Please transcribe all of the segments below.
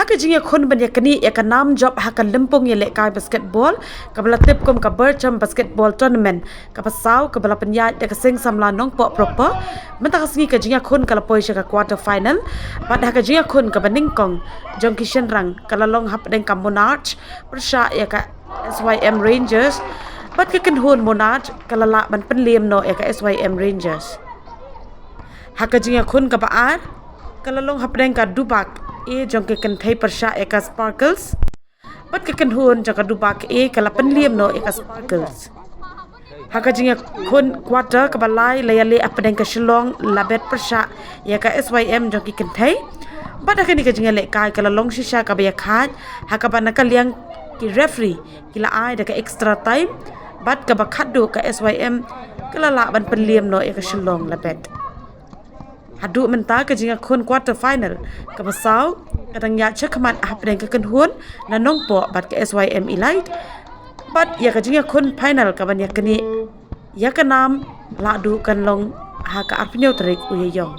haka jinga khun ban yakani yakanam job haka lempung ye lekai basketball kabla tip kom ka bercham basketball tournament kapasau kabla penya de kasing samla nong po proper menta kasingi ka jinga khun kala poi ka quarter final pat haka jinga khun ka baning kong jong kishan rang kala long hap deng ka monarch persha ya ka SYM Rangers pat ka kan hun monarch kala la ban penliem no ya ka SYM Rangers haka jinga khun ka baar kala long hap deng ka dubak jong ke kan thai persha eka sparkles pat ke kan hun jaka dubak kala penliem no eka sparkles haka jinga khun quarter ka balai layale apdeng ka shillong labet persha eka SYM jong ke kan thai pat haka ni ka jinga le kai kala long shisha ka baya khat haka banaka liang ki referee kila ai daka extra time bat ka bakhadu ka SYM kala la ban penliem no eka shillong labet hadu menta ka jinga khun quarter final ka basau kadang ya chakman hapdeng ka kan hun na nong po bat ka SYM elite bat ya ka jinga khun final ka ban ya kani ya ka nam la du kan long ha ka arpinyo tarik uyeyong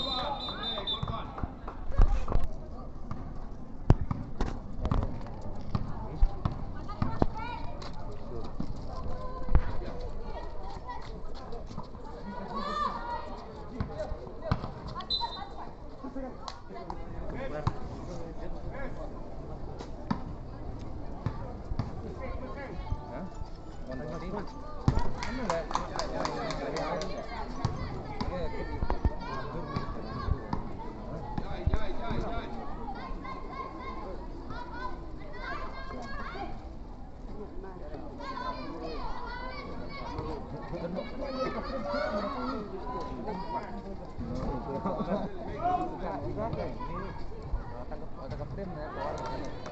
Tangkap frame ya.